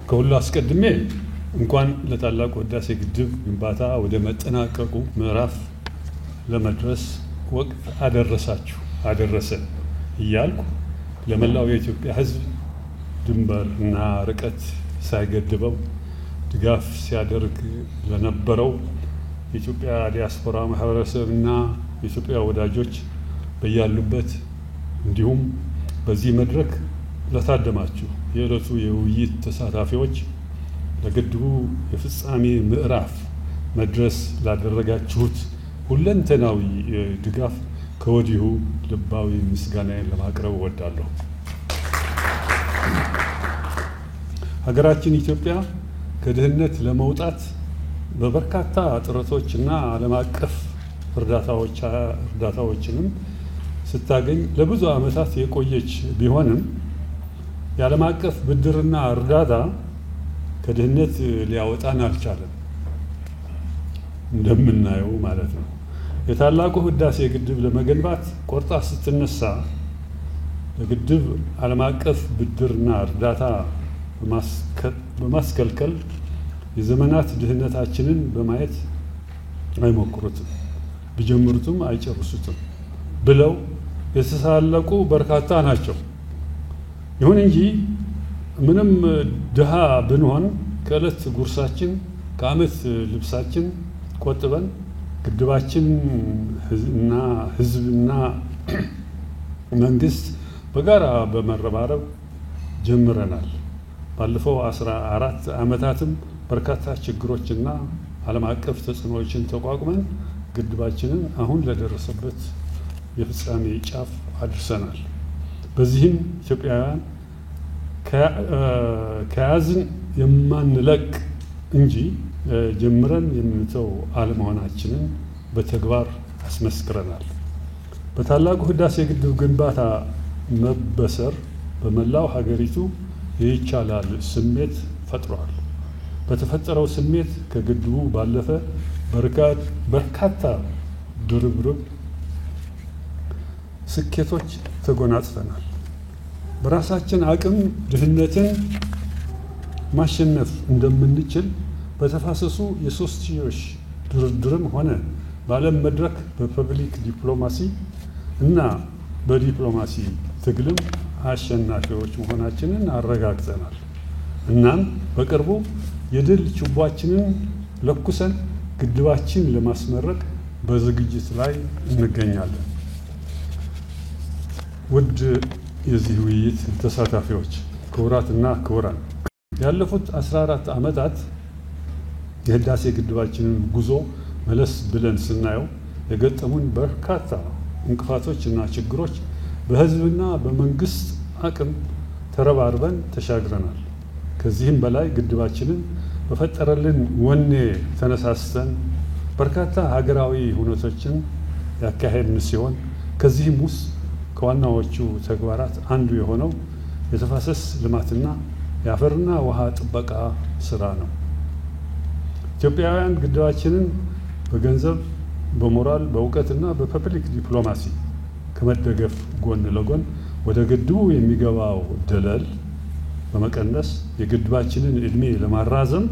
ከሁሉ አስቀድሜ እንኳን ለታላቁ ህዳሴ ግድብ ግንባታ ወደ መጠናቀቁ ምዕራፍ ለመድረስ ወቅት አደረሰን እያልኩ ለመላው የኢትዮጵያ ሕዝብ ድንበር እና ርቀት ሳይገድበው ድጋፍ ሲያደርግ ለነበረው የኢትዮጵያ ዲያስፖራ ማህበረሰብ እና የኢትዮጵያ ወዳጆች በያሉበት እንዲሁም በዚህ መድረክ ለታደማችሁ የዕለቱ የውይይት ተሳታፊዎች ለግድቡ የፍጻሜ ምዕራፍ መድረስ ላደረጋችሁት ሁለንተናዊ ድጋፍ ከወዲሁ ልባዊ ምስጋናዬን ለማቅረብ እወዳለሁ። ሀገራችን ኢትዮጵያ ከድህነት ለመውጣት በበርካታ ጥረቶች እና ዓለም አቀፍ እርዳታዎችንም ስታገኝ ለብዙ ዓመታት የቆየች ቢሆንም የዓለም አቀፍ ብድርና እርዳታ ከድህነት ሊያወጣን አልቻለም። እንደምናየው ማለት ነው። የታላቁ ህዳሴ ግድብ ለመገንባት ቆርጣ ስትነሳ ለግድብ ዓለም አቀፍ ብድርና እርዳታ በማስከልከል የዘመናት ድህነታችንን በማየት አይሞክሩትም፣ ቢጀምሩትም አይጨርሱትም ብለው የተሳለቁ በርካታ ናቸው። ይሁን እንጂ ምንም ድሃ ብንሆን ከዕለት ጉርሳችን ከዓመት ልብሳችን ቆጥበን ግድባችን እና ህዝብና መንግስት በጋራ በመረባረብ ጀምረናል። ባለፈው 14 ዓመታትም በርካታ ችግሮችና ዓለም አቀፍ ተጽዕኖዎችን ተቋቁመን ግድባችንን አሁን ለደረሰበት የፍጻሜ ጫፍ አድርሰናል። በዚህም ኢትዮጵያውያን ከያዝን የማንለቅ እንጂ ጀምረን የምንተው አለመሆናችንን በተግባር አስመስክረናል። በታላቁ ህዳሴ ግድብ ግንባታ መበሰር በመላው ሀገሪቱ የይቻላል ስሜት ፈጥሯል። በተፈጠረው ስሜት ከግድቡ ባለፈ በርካታ ድርብርብ ስኬቶች ተጎናጽፈናል። በራሳችን አቅም ድህነትን ማሸነፍ እንደምንችል በተፋሰሱ የሶስትዮሽ ድርድርም ሆነ በዓለም መድረክ በፐብሊክ ዲፕሎማሲ እና በዲፕሎማሲ ትግልም አሸናፊዎች መሆናችንን አረጋግጠናል። እናም በቅርቡ የድል ችቦአችንን ለኩሰን ግድባችን ለማስመረቅ በዝግጅት ላይ እንገኛለን። ውድ የዚህ ውይይት ተሳታፊዎች፣ ክቡራትና ክቡራን፣ ያለፉት 14 ዓመታት የህዳሴ ግድባችንን ጉዞ መለስ ብለን ስናየው የገጠሙን በርካታ እንቅፋቶች እና ችግሮች በህዝብና በመንግስት አቅም ተረባርበን ተሻግረናል። ከዚህም በላይ ግድባችንን በፈጠረልን ወኔ ተነሳስተን በርካታ ሀገራዊ ሁነቶችን ያካሄድን ሲሆን ከዚህም ውስጥ ከዋናዎቹ ተግባራት አንዱ የሆነው የተፋሰስ ልማትና የአፈርና ውሃ ጥበቃ ስራ ነው። ኢትዮጵያውያን ግድባችንን በገንዘብ፣ በሞራል፣ በእውቀትና በፐብሊክ ዲፕሎማሲ ከመደገፍ ጎን ለጎን ወደ ግድቡ የሚገባው ደለል በመቀነስ የግድባችንን ዕድሜ ለማራዘም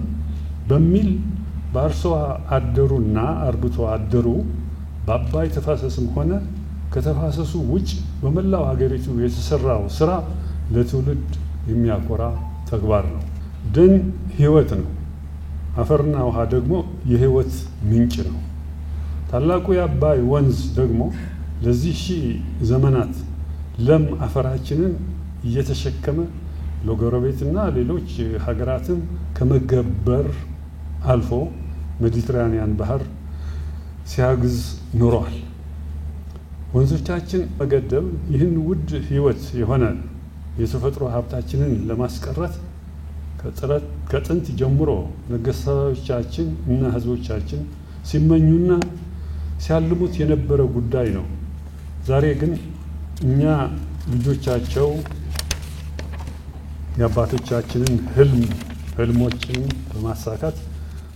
በሚል በአርሶ አደሩና አርብቶ አደሩ በአባይ ተፋሰስም ሆነ ከተፋሰሱ ውጭ በመላው ሀገሪቱ የተሰራው ስራ ለትውልድ የሚያኮራ ተግባር ነው። ደን ህይወት ነው። አፈርና ውሃ ደግሞ የህይወት ምንጭ ነው። ታላቁ የአባይ ወንዝ ደግሞ ለዚህ ሺህ ዘመናት ለም አፈራችንን እየተሸከመ ለጎረቤትና ሌሎች ሀገራትን ከመገበር አልፎ ሜዲትራኒያን ባህር ሲያግዝ ኑሯል። ወንዞቻችን መገደብ ይህን ውድ ህይወት የሆነ የተፈጥሮ ሀብታችንን ለማስቀረት ከጥንት ጀምሮ ነገስታቶቻችን እና ህዝቦቻችን ሲመኙና ሲያልሙት የነበረ ጉዳይ ነው። ዛሬ ግን እኛ ልጆቻቸው የአባቶቻችንን ህልሞችን በማሳካት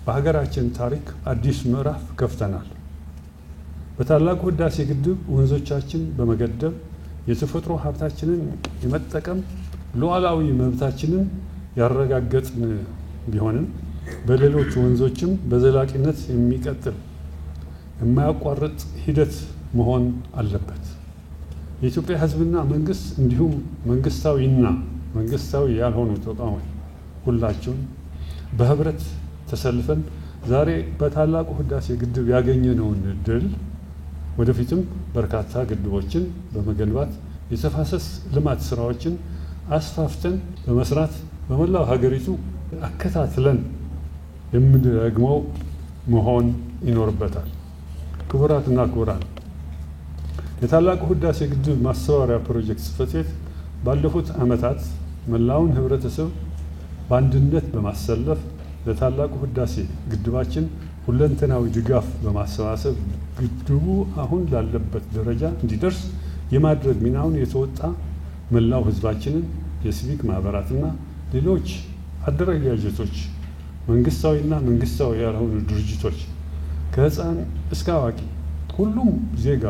በሀገራችን ታሪክ አዲስ ምዕራፍ ከፍተናል። በታላቁ ህዳሴ ግድብ ወንዞቻችን በመገደብ የተፈጥሮ ሀብታችንን የመጠቀም ሉዓላዊ መብታችንን ያረጋገጥን ቢሆንም በሌሎች ወንዞችም በዘላቂነት የሚቀጥል የማያቋርጥ ሂደት መሆን አለበት። የኢትዮጵያ ሕዝብና መንግስት እንዲሁም መንግስታዊና መንግስታዊ ያልሆኑ ተቋሞች ሁላቸውን በህብረት ተሰልፈን ዛሬ በታላቁ ህዳሴ ግድብ ያገኘነውን ድል ወደፊትም በርካታ ግድቦችን በመገንባት የተፋሰስ ልማት ስራዎችን አስፋፍተን በመስራት በመላው ሀገሪቱ አከታትለን የምንደግመው መሆን ይኖርበታል። ክቡራትና ክቡራን፣ የታላቁ ህዳሴ ግድብ ማስተባበሪያ ፕሮጀክት ጽሕፈት ቤት ባለፉት ዓመታት መላውን ህብረተሰብ በአንድነት በማሰለፍ ለታላቁ ህዳሴ ግድባችን ሁለንተናዊ ድጋፍ በማሰባሰብ ግድቡ አሁን ላለበት ደረጃ እንዲደርስ የማድረግ ሚናውን የተወጣ መላው ህዝባችንን የሲቪክ ማህበራትና ሌሎች አደረጃጀቶች፣ መንግስታዊና መንግስታዊ ያልሆኑ ድርጅቶች ከህፃን እስከ አዋቂ ሁሉም ዜጋ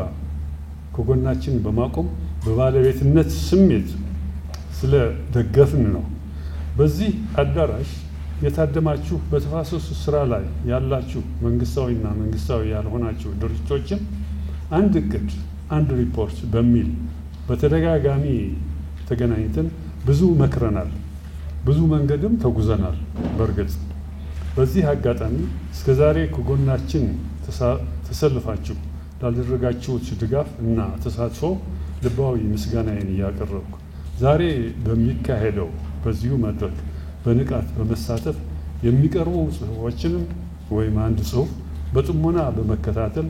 ከጎናችን በማቆም በባለቤትነት ስሜት ስለደገፍን ነው። በዚህ አዳራሽ የታደማችሁ በተፋሰሱ ስራ ላይ ያላችሁ መንግስታዊና መንግስታዊ ያልሆናችሁ ድርጅቶችም አንድ እቅድ አንድ ሪፖርት በሚል በተደጋጋሚ ተገናኝተን ብዙ መክረናል፣ ብዙ መንገድም ተጉዘናል። በእርግጥ በዚህ አጋጣሚ እስከዛሬ ከጎናችን ተሰልፋችሁ ላደረጋችሁት ድጋፍ እና ተሳትፎ ልባዊ ምስጋናዬን እያቀረብኩ ዛሬ በሚካሄደው በዚሁ መድረክ በንቃት በመሳተፍ የሚቀርቡ ጽሑፎችንም ወይም አንድ ጽሑፍ በጥሞና በመከታተል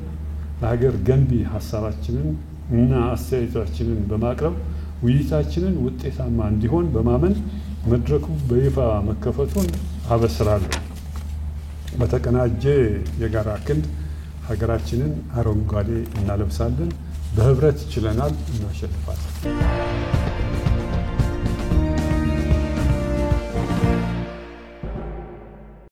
ለሀገር ገንቢ ሀሳባችንን እና አስተያየታችንን በማቅረብ ውይይታችንን ውጤታማ እንዲሆን በማመን መድረኩ በይፋ መከፈቱን አበስራለሁ። በተቀናጀ የጋራ ክንድ ሀገራችንን አረንጓዴ እናለብሳለን። በህብረት ችለናል፣ እናሸንፋለን።